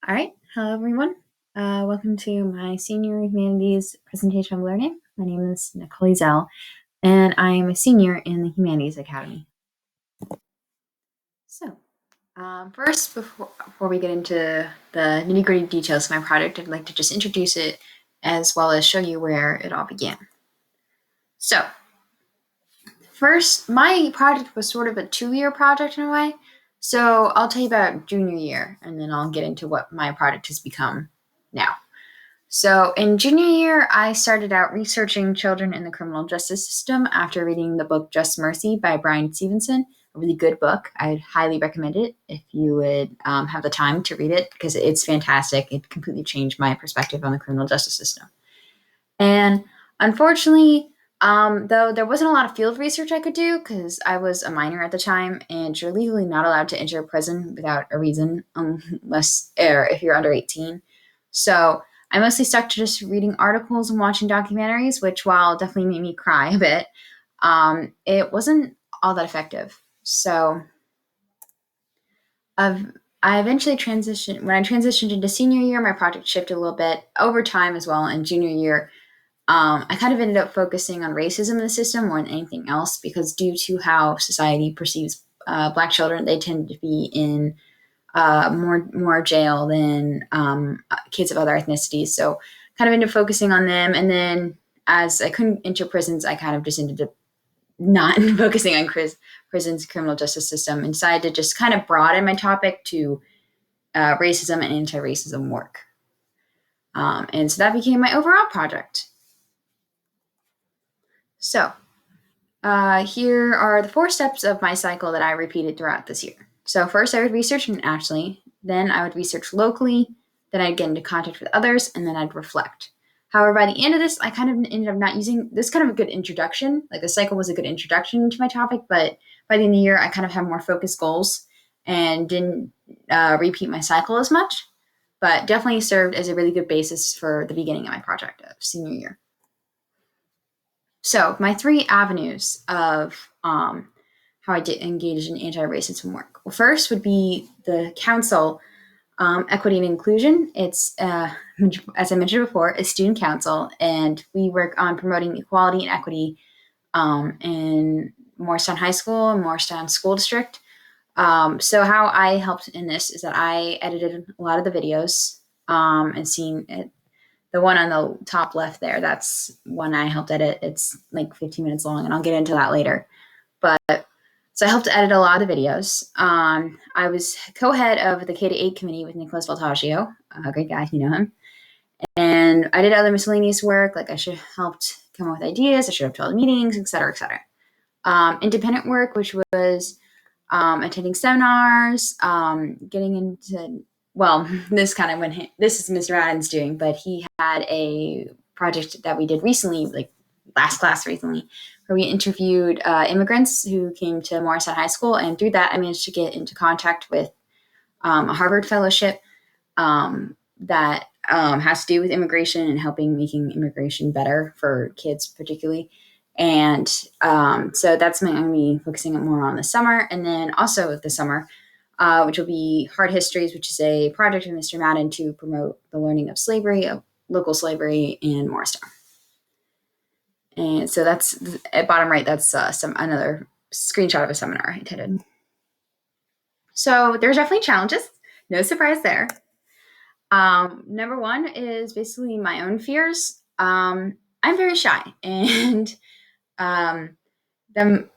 All right. Hello, everyone. Welcome to my senior humanities presentation of learning. My name is Nicole Ezell, and I am a senior in the Humanities Academy. So, first, before we get into the nitty-gritty details of my project, I'd like to just introduce it as well as show you where it all began. So, first, my project was sort of a 2-year project in a way. So, I'll tell you about junior year, and then I'll get into what my project has become now. So, in junior year, I started out researching children in the criminal justice system after reading the book Just Mercy by Brian Stevenson, a really good book. I'd highly recommend it if you would have the time to read it because it's fantastic. It completely changed my perspective on the criminal justice system. And unfortunately, though there wasn't a lot of field research I could do because I was a minor at the time, and you're legally not allowed to enter a prison without a reason unless or if you're under 18. So I mostly stuck to just reading articles and watching documentaries, which while definitely made me cry a bit, it wasn't all that effective. So I've I eventually transitioned. When I transitioned into senior year, my project shifted a little bit over time as well. In junior year, I kind of ended up focusing on racism in the system more than anything else because due to how society perceives Black children, they tend to be in more jail than kids of other ethnicities. So kind of ended up focusing on them. And then as I couldn't enter prisons, I kind of just ended up not focusing on prisons, criminal justice system, and decided to just kind of broaden my topic to racism and anti-racism work. And so that became my overall project. So here are the 4 steps of my cycle that I repeated throughout this year. So first I would research internationally, then I would research locally, then I'd get into contact with others, and then I'd reflect. However, by the end of this, I kind of ended up not using this kind of a good introduction. Like the cycle was a good introduction to my topic, but by the end of the year, I kind of had more focused goals and didn't repeat my cycle as much, but definitely served as a really good basis for the beginning of my project of senior year. So my 3 avenues of how I did engage in anti-racism work. Well, first would be the council, equity and inclusion. It's, as I mentioned before, a student council, and we work on promoting equality and equity in Morristown High School and Morristown School District. So how I helped in this is that I edited a lot of the videos and seen it. The one on the top left there, that's one I helped edit. It's like 15 minutes long, and I'll get into that later. But so I helped edit a lot of the videos. I was co-head of the K-8 committee with Nicholas Voltaggio, a great guy, you know him. And I did other miscellaneous work, like I should have helped come up with ideas, I should have held meetings, et cetera, et cetera. Independent work, which was attending seminars, getting into well, this kind of this is Mr. Madden's doing, but he had a project that we did recently, like last class recently, where we interviewed immigrants who came to Morristown High School, and through that, I managed to get into contact with a Harvard fellowship that has to do with immigration and helping making immigration better for kids, particularly. And so that's I'm going to be focusing more on the summer, and then also the summer, which will be Hard Histories, which is a project of Mr. Madden to promote the learning of slavery, of local slavery in Morristown. And so that's at bottom right. That's another screenshot of a seminar I attended. So there's definitely challenges. No surprise there. Number one is basically my own fears. I'm very shy, and them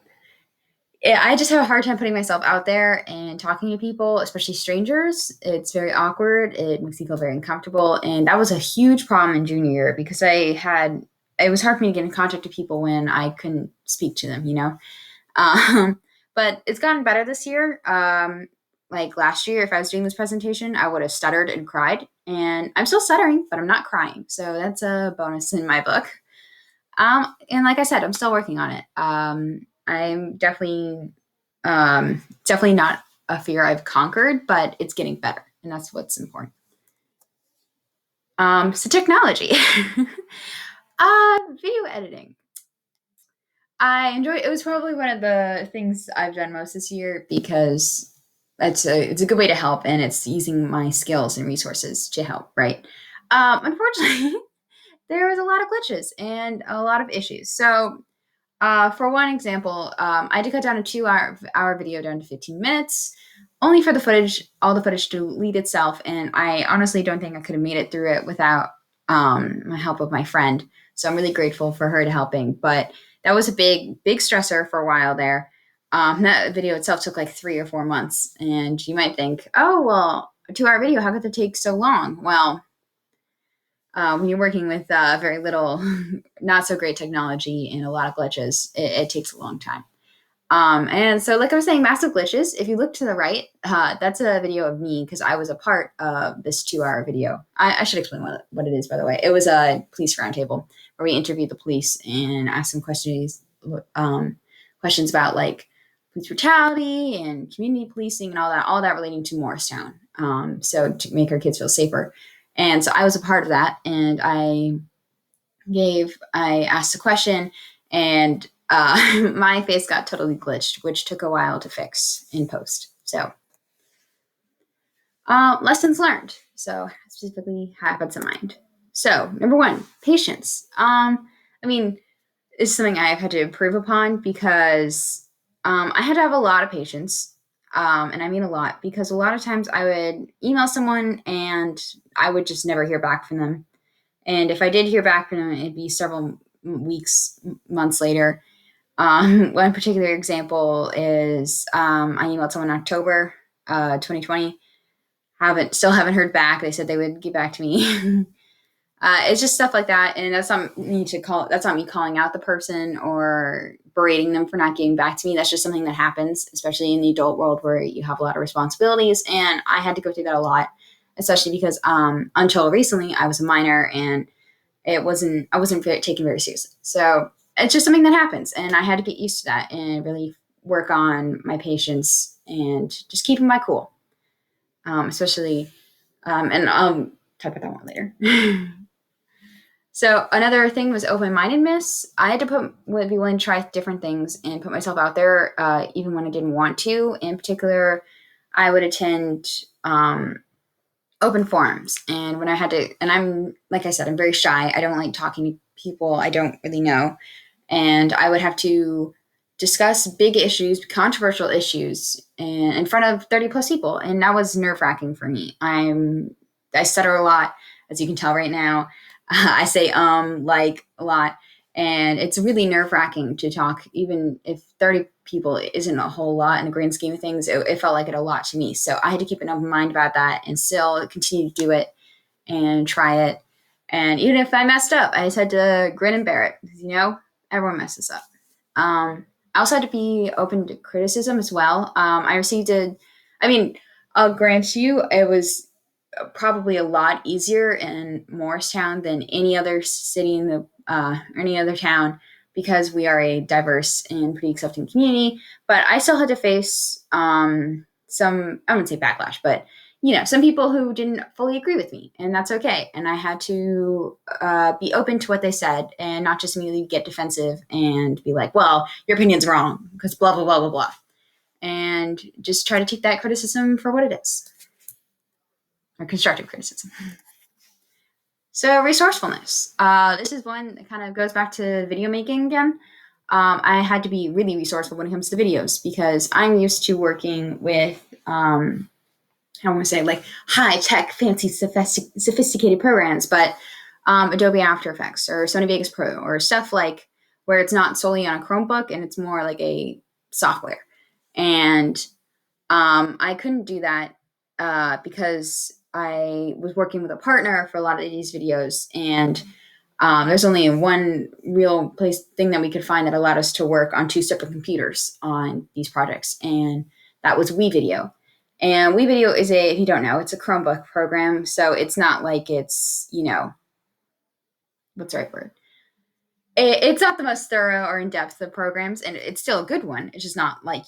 I just have a hard time putting myself out there and talking to people, especially strangers. It's very awkward. It makes me feel very uncomfortable. And that was a huge problem in junior year because it was hard for me to get in contact with people when I couldn't speak to them, you know? Um, but it's gotten better this year. Like last year, if I was doing this presentation, I would have stuttered and cried. And I'm still stuttering, but I'm not crying. So that's a bonus in my book. And like I said, I'm still working on it. I'm definitely not a fear I've conquered, but it's getting better, and that's what's important. So technology, video editing. I enjoy. It was probably one of the things I've done most this year because it's a good way to help, and it's using my skills and resources to help, right? Unfortunately, there was a lot of glitches and a lot of issues. So, for one example, I had to cut down a two hour video down to 15 minutes, only for all the footage to delete itself. And I honestly don't think I could have made it through it without my help of my friend. So I'm really grateful for her to helping. But that was a big stressor for a while there. That video itself took like 3 or 4 months. And you might think, oh, well, a 2 hour video, how could that take so long? Well, when you're working with very little, not so great technology and a lot of glitches, it takes a long time. And so, like I was saying, massive glitches. If you look to the right, that's a video of me because I was a part of this 2 hour video. I should explain what it is, by the way. It was a police roundtable where we interviewed the police and asked them questions about like police brutality and community policing and all that relating to Morristown. So to make our kids feel safer. And so I was a part of that, and I asked a question, and my face got totally glitched, which took a while to fix in post. So, lessons learned. So, specifically, habits in mind. So, number one, patience. I mean, is something I've had to improve upon because I had to have a lot of patience. And I mean a lot because a lot of times I would email someone and I would just never hear back from them. And if I did hear back from them, it'd be several weeks, months later. One particular example is I emailed someone in October 2020. Still haven't heard back. They said they would get back to me. It's just stuff like that, and that's not me That's not me calling out the person or berating them for not getting back to me. That's just something that happens, especially in the adult world where you have a lot of responsibilities. And I had to go through that a lot, especially because until recently I was a minor and I wasn't taken very seriously. So it's just something that happens, and I had to get used to that and really work on my patience and just keeping my cool, especially. And I'll talk about that one later. So another thing was open-mindedness. I had to be willing to try different things and put myself out there, even when I didn't want to. In particular, I would attend open forums, and when I had to, and I'm like I said, I'm very shy. I don't like talking to people I don't really know, and I would have to discuss big issues, controversial issues, in front of 30 plus people, and that was nerve-wracking for me. I stutter a lot, as you can tell right now. I say like a lot, and it's really nerve-wracking to talk, even if 30 people isn't a whole lot in the grand scheme of things. It felt like it a lot to me, so I had to keep an open mind about that and still continue to do it and try it. And even if I messed up, I just had to grin and bear it because everyone messes up. I also had to be open to criticism as well. I'll grant you, it was probably a lot easier in Morristown than any other city or any other town because we are a diverse and pretty accepting community. But I still had to face some, I wouldn't say backlash, but some people who didn't fully agree with me, and that's okay. And I had to be open to what they said and not just immediately get defensive and be like, well, your opinion's wrong because blah, blah, blah, blah, blah. And just try to take that criticism for what it is, or constructive criticism. So resourcefulness. This is one that kind of goes back to video making again. I had to be really resourceful when it comes to videos because I'm used to working with I don't want to say like high tech, fancy, sophisticated programs, but Adobe After Effects or Sony Vegas Pro or stuff like where it's not solely on a Chromebook and it's more like a software. And I couldn't do that because I was working with a partner for a lot of these videos, and there's only one real thing that we could find that allowed us to work on two separate computers on these projects, and that was WeVideo. And WeVideo is if you don't know, it's a Chromebook program, so it's not like it's, what's the right word? It's not the most thorough or in-depth of programs, and it's still a good one. It's just not like,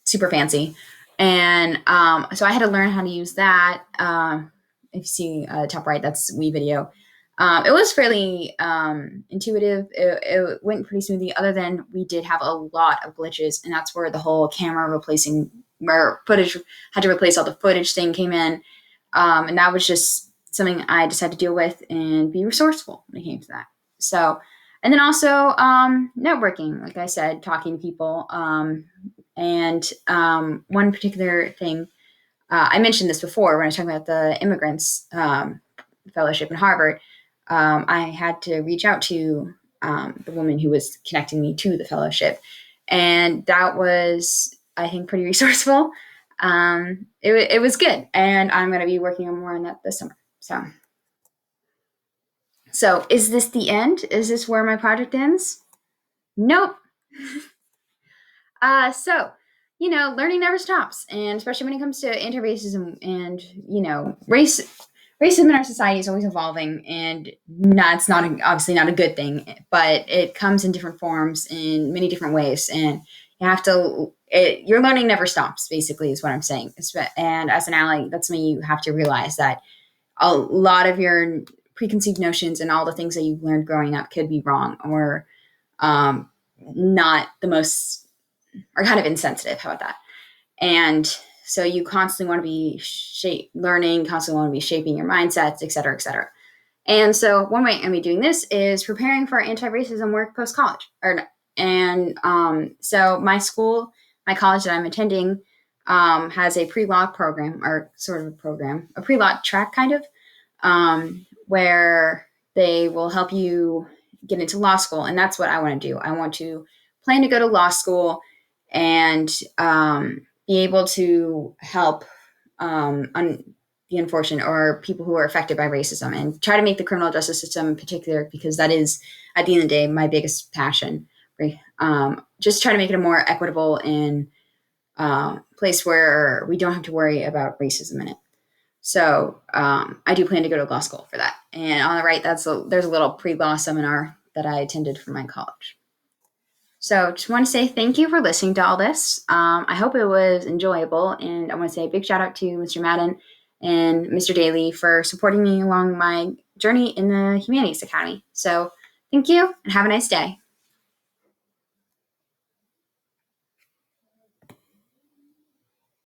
super fancy. And so I had to learn how to use that. If you see top right, that's WeVideo. It was fairly intuitive. It went pretty smoothly, other than we did have a lot of glitches, and that's where the whole camera replacing where footage had to replace all the footage thing came in. And that was just something I decided to deal with and be resourceful when it came to that. So, and then also networking, like I said, talking to people. And one particular thing, I mentioned this before when I was talking about the immigrants fellowship in Harvard. I had to reach out to the woman who was connecting me to the fellowship. And that was, I think, pretty resourceful. It was good. And I'm going to be working on more on that this summer. So is this the end? Is this where my project ends? Nope. So, learning never stops. And especially when it comes to anti-racism and, racism in our society is always evolving, and it's not obviously not a good thing, but it comes in different forms in many different ways, and you have to. Your learning never stops. Basically, is what I'm saying. And as an ally, that's something you have to realize, that a lot of your preconceived notions and all the things that you've learned growing up could be wrong, or not the most, or kind of insensitive. How about that? And so you constantly want to be learning, constantly want to be shaping your mindsets, et cetera, et cetera. And so one way I'm going to be doing this is preparing for anti-racism work post-college. So my college that I'm attending has a pre-law program, or sort of a program, a pre-law track kind of, where they will help you get into law school. And that's what I want to do. I want to plan to go to law school and be able to help the unfortunate, or people who are affected by racism, and try to make the criminal justice system in particular, because that is, at the end of the day, my biggest passion. Just try to make it a more equitable and place where we don't have to worry about racism in it. So I do plan to go to law school for that. And on the right, there's a little pre-law seminar that I attended for my college. So just want to say thank you for listening to all this. I hope it was enjoyable. And I want to say a big shout out to Mr. Madden and Mr. Daly for supporting me along my journey in the Humanities Academy. So thank you and have a nice day.